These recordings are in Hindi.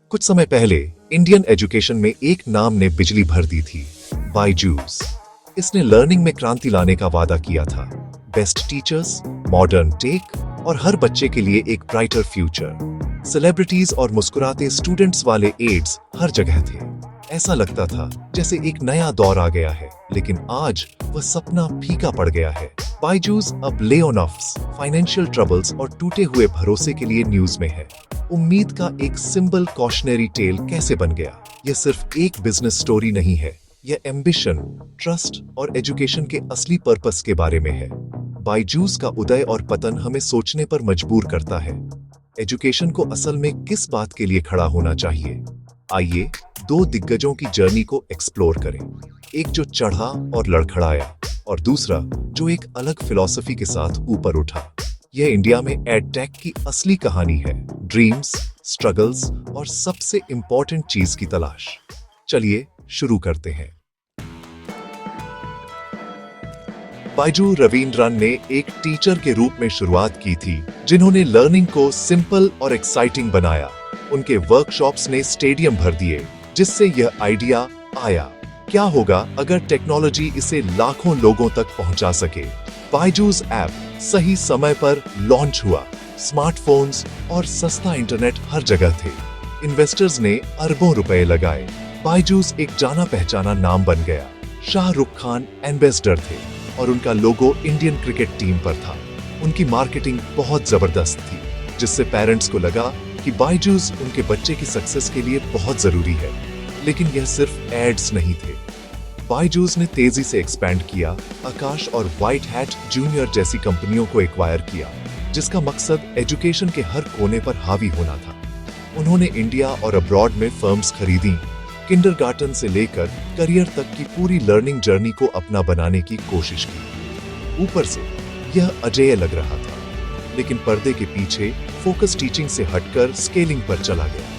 कुछ समय पहले इंडियन एजुकेशन में एक नाम ने बिजली भर दी थी, बायजूस। इसने लर्निंग में क्रांति लाने का वादा किया था। बेस्ट टीचर्स, मॉडर्न टेक और हर बच्चे के लिए एक ब्राइटर फ्यूचर। सेलिब्रिटीज और मुस्कुराते स्टूडेंट्स वाले एड्स हर जगह थे। ऐसा लगता था जैसे एक नया दौर आ गया है, लेकिन आज वह सपना फीका पड़ गया है। बायजूस अब ले-ऑफ्स, फाइनेंशियल ट्रबल्स और टूटे हुए भरोसे के लिए न्यूज में है। उम्मीद का एक सिंपल कॉशनरी टेल कैसे बन गया? यह सिर्फ एक बिजनेस स्टोरी नहीं है, यह एम्बिशन, ट्रस्ट और एजुकेशन के असली पर्पस के बारे में है। बायजूस का उदय और पतन हमें सोचने पर मजबूर करता है। एजुकेशन को असल में किस बात के लिए खड़ा होना चाहिए? आइए दो दिग्गजों की जर्नी को एक्सप्लोर करें। एक जो चढ़ा और लड़खड़ाया, और दूसरा जो एक अलग फिलॉसफी के साथ ऊपर उठा। यह इंडिया में एडटेक की असली कहानी है। ड्रीम्स, स्ट्रगल्स और सबसे इंपॉर्टेंट चीज की तलाश। चलिए शुरू करते हैं। बायजू रवींद्रन ने एक टीचर के रूप में शुरुआत की थी, जिन्होंने लर्निंग को सिंपल और एक्साइटिंग बनाया। उनके वर्कशॉप्स ने स्टेडियम भर दिए, जिससे यह आइडिया आया, क्या होगा अगर टेक्नोलॉजी इसे लाखों लोगों तक पहुंचा सके। बायजूस ऐप सही समय पर लॉन्च हुआ। स्मार्टफोन्स और सस्ता इंटरनेट हर जगह थे। इन्वेस्टर्स ने अरबों रुपए लगाए। बायजूस एक जाना पहचाना नाम बन गया। शाहरुख खान एम्बेसडर थे और उनका लोगो इंडियन क्रिकेट टीम पर था। उनकी मार्केटिंग बहुत जबरदस्त थी, जिससे पेरेंट्स को लगा कि बायजूस उनके बच्चे की सक्सेस के लिए बहुत जरूरी है। लेकिन यह सिर्फ एड्स नहीं थे। बायजूस ने तेजी से एक्सपैंड किया। आकाश और व्हाइट हैट जूनियर जैसी कंपनियों को एक्वायर किया, जिसका मकसद एजुकेशन के हर कोने पर हावी होना था। उन्होंने इंडिया और अब्रॉड में फर्म्स खरीदी। किंडरगार्टन से लेकर करियर तक की पूरी लर्निंग जर्नी को अपना बनाने की कोशिश की। ऊपर से यह अजेय लग रहा था, लेकिन पर्दे के पीछे फोकस टीचिंग से हटकर स्केलिंग पर चला गया।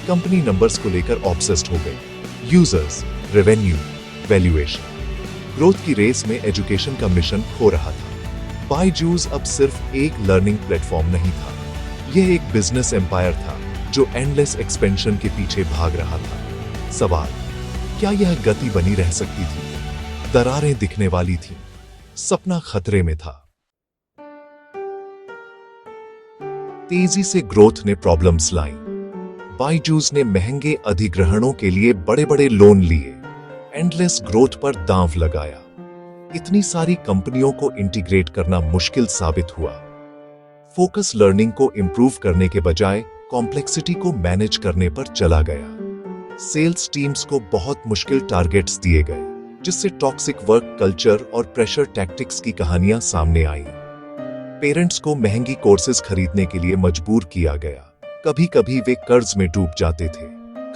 कंपनी नंबर्स को लेकर ऑब्सेस्ड हो गई। Users, revenue, valuation. ग्रोथ की रेस में एजुकेशन का मिशन खो रहा था। बायजूस अब सिर्फ एक लर्निंग प्लेटफॉर्म नहीं था, यह एक बिजनेस एम्पायर था जो एंडलेस एक्सपेंशन के पीछे भाग रहा था। सवाल, क्या यह गति बनी रह सकती थी? दरारें दिखने वाली थीं, सपना खतरे में था। तेजी से ग्रोथ ने प्रॉब्लम्स लाई। बायजूस ने महंगे अधिग्रहणों के लिए बड़े-बड़े लोन लिए, एंडलेस ग्रोथ पर दांव लगाया। इतनी सारी कंपनियों को इंटीग्रेट करना मुश्किल साबित हुआ। फोकस लर्निंग को इंप्रूव करने के बजाय कॉम्प्लेक्सिटी को मैनेज करने पर चला गया। सेल्स टीम्स को बहुत मुश्किल टारगेट्स दिए गए, जिससे टॉक्सिक वर्क कल्चर और प्रेशर टैक्टिक्स की कहानियां सामने आईं। पेरेंट्स को महंगी कोर्सेज खरीदने के लिए मजबूर किया गया। कभी-कभी वे कर्ज में डूब जाते थे।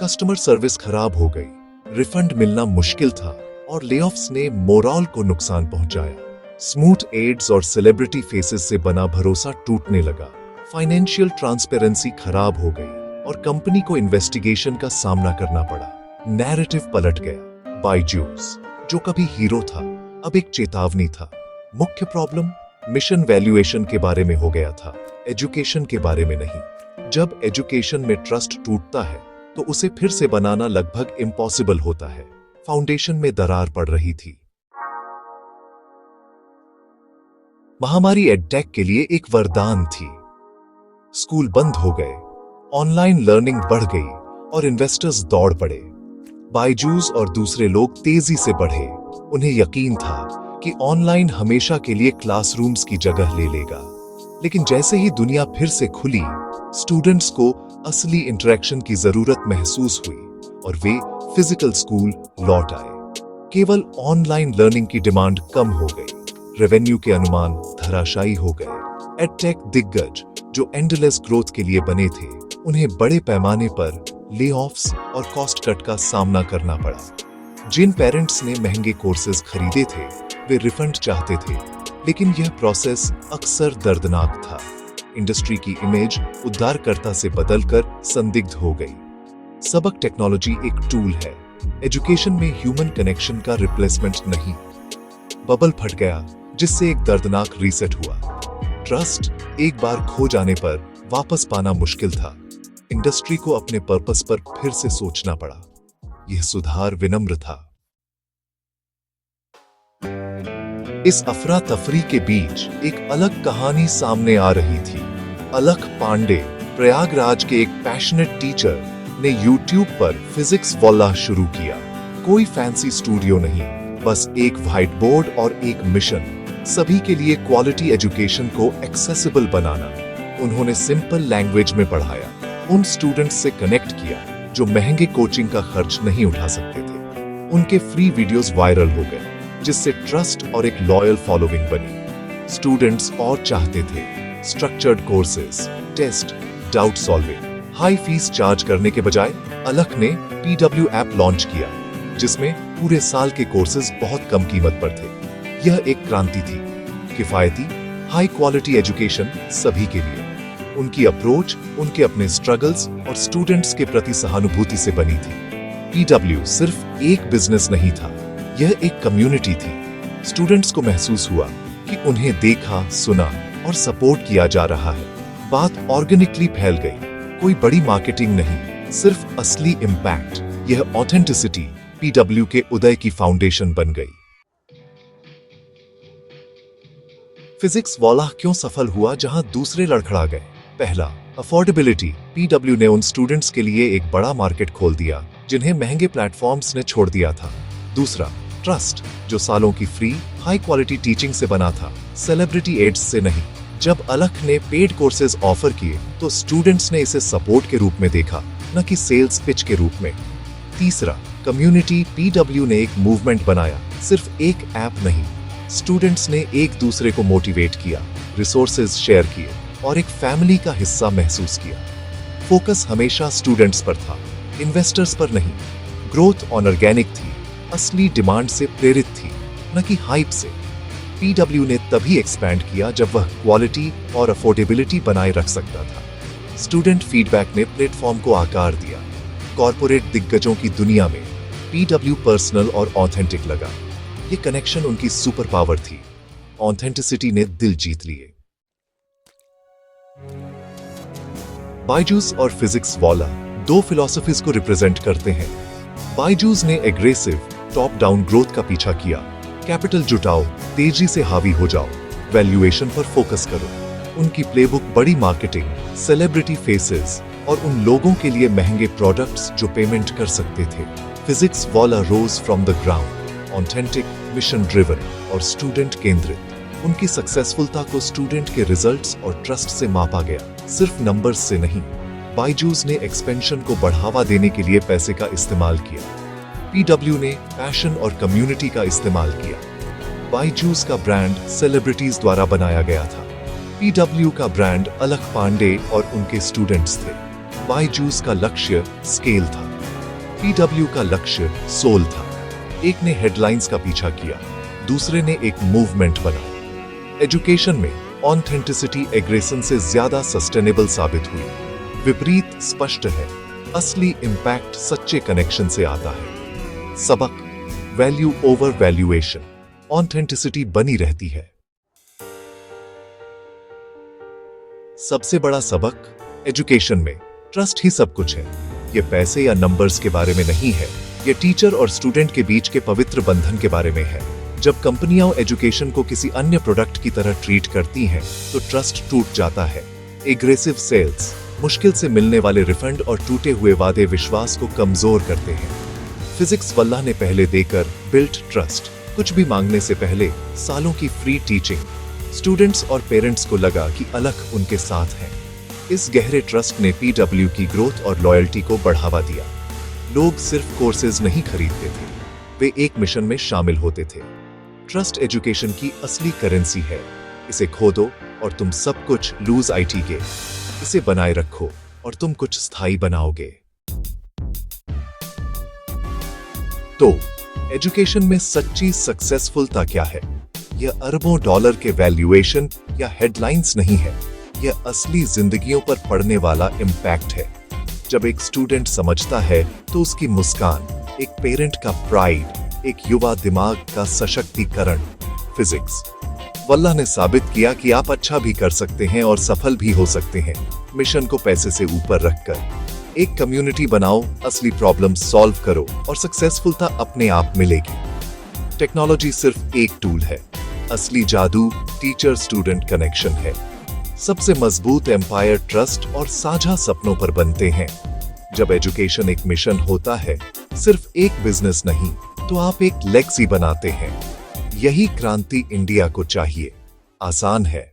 कस्टमर सर्विस खराब हो गई, रिफंड मिलना मुश्किल था और लेऑफ्स ने मोरल को नुकसान पहुंचाया। स्मूथ एड्स और सेलिब्रिटी फेसेस से बना भरोसा टूटने लगा। फाइनेंशियल ट्रांसपेरेंसी खराब हो गई और कंपनी को इन्वेस्टिगेशन का सामना करना पड़ा। नैरेटिव पलट गया। बायजूस, जो कभी हीरो था, अब एक चेतावनी था। मुख्य प्रॉब्लम मिशन वैल्यूएशन के बारे में हो गया था, एजुकेशन के बारे में नहीं। जब एजुकेशन में ट्रस्ट टूटता है तो उसे फिर से बनाना लगभग इम्पॉसिबल होता है। फाउंडेशन में दरार पड़ रही थी। महामारी एडटेक के लिए एक वरदान थी। स्कूल बंद हो गए, ऑनलाइन लर्निंग बढ़ गई और इन्वेस्टर्स दौड़ पड़े। बायजूस और दूसरे लोग तेजी से बढ़े। उन्हें यकीन था कि ऑनलाइन हमेशा के लिए क्लासरूम्स की जगह ले लेगा। लेकिन जैसे ही दुनिया फिर से खुली, स्टूडेंट्स को असली इंटरेक्शन की जरूरत महसूस हुई और वे फिजिकल स्कूल लौट आए। केवल ऑनलाइन लर्निंग की डिमांड कम हो गई। रेवेन्यू के अनुमान धराशायी हो गए। एडटेक दिग्गज जो एंडलेस ग्रोथ के लिए बने थे, उन्हें बड़े पैमाने पर ले-ऑफ्स और कॉस्ट कट का सामना करना पड़ा। जिन पेरेंट्स ने महंगे कोर्सेज खरीदे थे, वे रिफंड चाहते थे, लेकिन यह प्रोसेस अक्सर दर्दनाक था। इंडस्ट्री की इमेज उद्धारकर्ता से बदलकर संदिग्ध हो गई। सबक टेक्नोलॉजी एक टूल है, एजुकेशन में ह्यूमन कनेक्शन का रिप्लेसमेंट नहीं। बबल फट गया, जिससे एक दर्दनाक रीसेट हुआ। ट्रस्ट एक बार खो जाने पर वापस पाना मुश्किल था। इंडस्ट्री को अपने पर्पस पर फिर से सोचना पड़ा। यह सुधार विनम्र था। इस अफरा तफरी के बीच एक अलग कहानी सामने आ रही थी। अलख पांडे, प्रयागराज के एक पैशनेट टीचर, ने YouTube पर फिजिक्स वाला शुरू किया। कोई फैंसी स्टूडियो नहीं, बस एक व्हाइट बोर्ड और एक मिशन, सभी के लिए क्वालिटी एजुकेशन को एक्सेसिबल बनाना। उन्होंने सिंपल लैंग्वेज में पढ़ाया, उन स्टूडेंट्स से कनेक्ट किया जो महंगे कोचिंग का खर्च नहीं उठा सकते थे। उनके फ्री वीडियोस वायरल हो गए, जिससे ट्रस्ट और एक लॉयल फॉलोइंग बनी। स्टूडेंट्स और चाहते थे structured courses, test, doubt solving. High fees charge करने के बजाय अलख ने PW ऐप लॉन्च किया, जिसमें पूरे साल के कोर्सेज बहुत कम कीमत पर थे। यह एक क्रांति थी, किफायती, हाई क्वालिटी एजुकेशन सभी के लिए। उनकी अप्रोच उनके अपने स्ट्रगल्स और स्टूडेंट्स के प्रति सहानुभूति से बनी थी। PW सिर्फ एक बिजनेस नहीं था, यह एक कम्युनिटी थी। स्टूडेंट्स को महसूस हुआ कि उन्हें देखा, सुना और सपोर्ट किया जा रहा है। बात ऑर्गेनिकली फैल गई, कोई बड़ी मार्केटिंग नहीं, सिर्फ असली इम्पैक्ट। यह ऑथेंटिसिटी PW के उदय की फाउंडेशन बन गई। फिजिक्स वाला क्यों सफल हुआ जहां दूसरे लड़खड़ा गए? पहला, अफोर्डेबिलिटी। PW ने उन स्टूडेंट्स के लिए एक बड़ा मार्केट खोल दिया जिन्हें महंगे प्लेटफॉर्म्स ने छोड़ दिया था। दूसरा, ट्रस्ट, जो सालों की फ्री हाई क्वालिटी टीचिंग से बना था, सेलिब्रिटी एड्स से नहीं। जब अलख ने पेड कोर्सेज ऑफर किए तो स्टूडेंट्स ने इसे सपोर्ट के रूप में देखा, न कि सेल्स पिच के रूप में। तीसरा, कम्युनिटी। PW ने एक मूवमेंट बनाया, सिर्फ एक ऐप नहीं। स्टूडेंट्स ने एक दूसरे को मोटिवेट किया, रिसोर्सेज शेयर किए और एक फैमिली का हिस्सा महसूस किया। फोकस हमेशा स्टूडेंट्स पर था, इन्वेस्टर्स पर नहीं। ग्रोथ ऑर्गेनिक थी, असली डिमांड से प्रेरित थी, न कि हाइप से। PW ने तभी एक्सपैंड किया जब वह क्वालिटी और अफोर्डेबिलिटी बनाए रख सकता था। स्टूडेंट फीडबैक ने प्लेटफॉर्म को आकार दिया। कॉर्पोरेट दिग्गजों की दुनिया में PW पर्सनल और ऑथेंटिक लगा। ये कनेक्शन उनकी सुपर पावर थी। ऑथेंटिसिटी ने दिल जीत लिए। बायजूस और फिजिक्स वाला दो फिलॉसफीज को रिप्रेजेंट करते हैं। बायजूस ने एग्रेसिव टॉप डाउन ग्रोथ का पीछा किया। कैपिटल जुटाओ, तेजी से हावी हो जाओ, वैल्यूएशन पर फोकस करो। उनकी प्लेबुक बड़ी मार्केटिंग, सेलिब्रिटी फेसेस और उन लोगों के लिए महंगे प्रोडक्ट्स जो पेमेंट कर सकते थे। फिजिक्स वाला rose from the ground, authentic, mission driven और स्टूडेंट केंद्रित। उनकी सक्सेसफुलता को स्टूडेंट के रिजल्ट्स और ट्रस्ट से मापा गया, सिर्फ नंबर्स से नहीं। बायजूस ने एक्सपेंशन को बढ़ावा देने के लिए पैसे का इस्तेमाल किया। PW ने पैशन और कम्युनिटी का इस्तेमाल किया। बायजूस का ब्रांड सेलिब्रिटीज द्वारा बनाया गया था। PW का ब्रांड अलख पांडे और उनके स्टूडेंट्स थे। बायजूस का लक्ष्य स्केल था, PW का लक्ष्य सोल था। एक ने हेडलाइंस का पीछा किया, दूसरे ने एक मूवमेंट बनाया। एजुकेशन में ऑथेंटिसिटी एग्रेशन से ज्यादा सस्टेनेबल साबित हुई। विपरीत स्पष्ट है, असली इंपैक्ट सच्चे कनेक्शन से आता है। सबक, वैल्यू ओवर वैल्यूएशन, ऑथेंटिसिटी बनी रहती है। सबसे बड़ा सबक, एजुकेशन में ट्रस्ट ही सब कुछ है। यह पैसे या नंबर्स के बारे में नहीं है, यह टीचर और स्टूडेंट के बीच के पवित्र बंधन के बारे में है। जब कंपनियां एजुकेशन को किसी अन्य प्रोडक्ट की तरह ट्रीट करती हैं, तो ट्रस्ट टूट जाता है। एग्रेसिव सेल्स, मुश्किल से मिलने वाले रिफंड और टूटे हुए वादे विश्वास को कमजोर करते हैं। फिजिक्स वाला ने पहले देकर बिल्ट ट्रस्ट। कुछ भी मांगने से पहले सालों की फ्री टीचिंग। स्टूडेंट्स और पेरेंट्स को लगा कि अलख उनके साथ है। इस गहरे ट्रस्ट ने PW की ग्रोथ और लॉयल्टी को बढ़ावा दिया। लोग सिर्फ कोर्सेज नहीं खरीदते थे, वे एक मिशन में शामिल होते थे। ट्रस्ट एजुकेशन की असली करेंसी है। इसे खो दो और तुम सब कुछ लूज आईटी के। इसे बनाए रखो और तुम कुछ स्थायी बनाओगे। तो एजुकेशन में सच्ची सक्सेसफुलता क्या है? यह अरबों डॉलर के वैल्यूएशन या हेडलाइंस नहीं है, यह असली जिंदगियों पर पड़ने वाला इम्पैक्ट है। जब एक स्टूडेंट समझता है तो उसकी मुस्कान, एक पेरेंट का प्राइड, एक युवा दिमाग का सशक्तिकरण। फिजिक्स वाला ने साबित किया कि आप अच्छा भी कर सकते हैं और सफल भी हो सकते हैं। मिशन को पैसे से ऊपर रखकर। एक कम्युनिटी बनाओ, असली प्रॉब्लम सॉल्व करो और सक्सेसफुलता अपने आप मिलेगी। टेक्नोलॉजी सिर्फ एक टूल है, असली जादू टीचर स्टूडेंट कनेक्शन है। सबसे मजबूत एम्पायर ट्रस्ट और साझा सपनों पर बनते हैं। जब एजुकेशन एक मिशन होता है, सिर्फ एक बिजनेस नहीं, तो आप एक लेगेसी बनाते हैं। यही क्रांति इंडिया को चाहिए। आसान है,